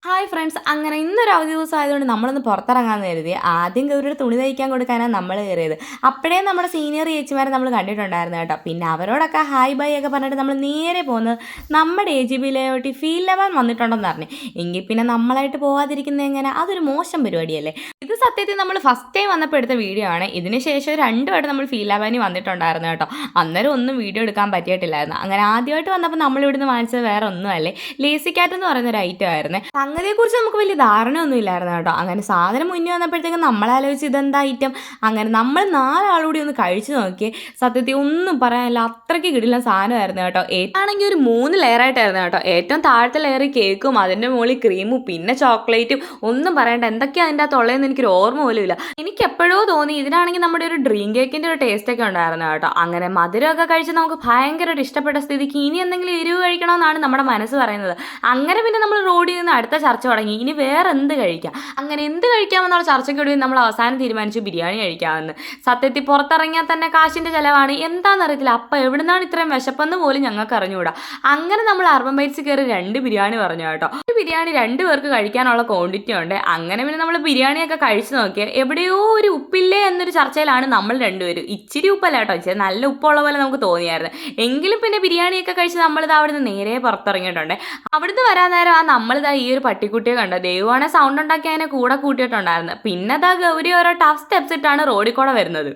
Hi friends, അങ്ങനെ ഇന്നൊരു അവധി ദിവസം ആയതുകൊണ്ട് നമ്മളൊന്ന് പുറത്തിറങ്ങാമെന്ന് കരുതി. ആദ്യം ഗൗരിയുടെ തുണി തയ്ക്കാൻ കൊടുക്കാനാണ് നമ്മൾ കയറിയത്. അപ്പോഴേ നമ്മുടെ സീനിയർ ചേച്ചിമാരെ നമ്മൾ കണ്ടിട്ടുണ്ടായിരുന്നു കേട്ടോ. പിന്നെ അവരോടൊക്കെ ഹായ് ബൈ ഒക്കെ പറഞ്ഞിട്ട് നമ്മൾ നേരെ പോകുന്നത് നമ്മുടെ AGBയിലോട്ട് ഫീൽഡ് ലെവൽ വന്നിട്ടുണ്ടെന്ന് പറഞ്ഞു. എങ്കിൽ പിന്നെ നമ്മളായിട്ട് പോകാതിരിക്കുന്നത് എങ്ങനെ? അതൊരു മോശം പരിപാടിയല്ലേ. ഇത് സത്യത്തിൽ നമ്മൾ ഫസ്റ്റ് ടൈം വന്നപ്പോൾ എടുത്ത വീഡിയോ ആണ്. ഇതിന് ശേഷം 2 വട്ടം നമ്മൾ ഫീൽഡ് ലെവലിന് വന്നിട്ടുണ്ടായിരുന്നു കേട്ടോ. അന്നേരം ഒന്നും വീഡിയോ എടുക്കാൻ പറ്റിയിട്ടില്ലായിരുന്നു. അങ്ങനെ ആദ്യമായിട്ട് വന്നപ്പോൾ നമ്മൾ ഇവിടുന്ന് വാങ്ങിച്ചത് വേറെ ഒന്നുമല്ലേ, ലേസി കാറ്റ് എന്ന് പറയുന്ന ഒരു ഐറ്റം ആയിരുന്നു. സംഗതിയെക്കുറിച്ച് നമുക്ക് വലിയ ധാരണയൊന്നും ഇല്ലായിരുന്നു കേട്ടോ. അങ്ങനെ സാധനം മുന്നേ വന്നപ്പോഴത്തേക്കും നമ്മളാലോചിച്ച് ഇതെന്താ ഐറ്റം. അങ്ങനെ നമ്മൾ 4 ആളുകൂടി ഒന്ന് കഴിച്ചു നോക്കിയേ. സത്യത്തിൽ ഒന്നും പറയാനില്ല, അത്രയ്ക്ക് കിടിലൻ സാധനമായിരുന്നു കേട്ടോ. ആണെങ്കിൽ ഒരു 3 ലെയറായിട്ടായിരുന്നു കേട്ടോ. ഏറ്റവും താഴത്തെ ലെയർ കേക്കും, അതിൻ്റെ മുകളിൽ ക്രീമും, പിന്നെ ചോക്ലേറ്റും. ഒന്നും പറയണ്ട, എന്തൊക്കെയാണ് അതിൻ്റെ അകത്തുള്ളതെന്ന് എനിക്കൊരു ഓർമ്മ പോലും ഇല്ല. എനിക്ക് എപ്പോഴോ തോന്നി ഇതിനാണെങ്കിൽ നമ്മുടെ ഒരു ഡ്രീം കേക്കിൻ്റെ ഒരു ടേസ്റ്റൊക്കെ ഉണ്ടായിരുന്നു കേട്ടോ. അങ്ങനെ മധുരമൊക്കെ കഴിച്ച് നമുക്ക് ഭയങ്കരമായിട്ട് ഇഷ്ടപ്പെട്ട സ്ഥിതിക്ക് ഇനി എന്തെങ്കിലും എരിവ് കഴിക്കണമെന്നാണ് നമ്മുടെ മനസ്സ് പറയുന്നത്. അങ്ങനെ പിന്നെ നമ്മൾ റോഡിൽ നിന്ന് അടുത്ത ചർച്ച തുടങ്ങി, ഇനി വേറെ എന്ത് കഴിക്കാം. അങ്ങനെ എന്ത് കഴിക്കാമെന്നുള്ള ചർച്ചയ്ക്കൊടുവിൽ നമ്മൾ അവസാനം തീരുമാനിച്ചു ബിരിയാണി കഴിക്കാമെന്ന്. സത്യത്തിൽ പുറത്തിറങ്ങിയാൽ തന്നെ കാശിൻ്റെ ചിലവാണ്, എന്താണെന്നറിയത്തില്ല. അപ്പം എവിടുന്നാണ് ഇത്രയും വിശപ്പെന്ന് പോലും ഞങ്ങൾക്ക് അറിഞ്ഞുകൂടാ. അങ്ങനെ നമ്മൾ അർബൻ ബൈറ്റ്സ് കയറി 2 ബിരിയാണി പറഞ്ഞു കേട്ടോ. ഒരു ബിരിയാണി 2 പേർക്ക് കഴിക്കാനുള്ള ക്വാണ്ടിറ്റി ഉണ്ട്. അങ്ങനെ പിന്നെ നമ്മൾ ബിരിയാണിയൊക്കെ കഴിച്ചു നോക്കിയാൽ എവിടെയോ ഒരു ഉപ്പില്ലേ എന്നൊരു ചർച്ചയിലാണ് നമ്മൾ 2 പേരും. ഇച്ചിരി ഉപ്പല്ല കേട്ടോ, ഇച്ചിരി നല്ല ഉപ്പുള്ള പോലെ നമുക്ക് തോന്നിയായിരുന്നു. എങ്കിലും പിന്നെ ബിരിയാണിയൊക്കെ കഴിച്ച് നമ്മളിത് അവിടുന്ന് നേരെ പുറത്തിറങ്ങിയിട്ടുണ്ട്. അവിടുന്ന് വരാൻ നേരം നമ്മളിതാ ഈ ഒരു പട്ടിക്കുട്ടിയെ കണ്ടോ. ദൈവമാണെ സൗണ്ട് ഉണ്ടാക്കി അതിനെ കൂടെ കൂട്ടിയിട്ടുണ്ടായിരുന്നു. പിന്നെ അതാ ഗൗരി ഓരോ ടഫ് സ്റ്റെപ്സ് ഇട്ടാണ് റോഡിൽ കൂടെ വരുന്നത്.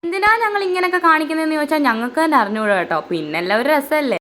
എന്തിനാ ഞങ്ങൾ ഇങ്ങനെയൊക്കെ കാണിക്കുന്നതെന്ന് ചോദിച്ചാൽ ഞങ്ങൾക്ക് തന്നെ അറിഞ്ഞൂടാ കേട്ടോ. പിന്നെ എല്ലാവരും രസമല്ലേ.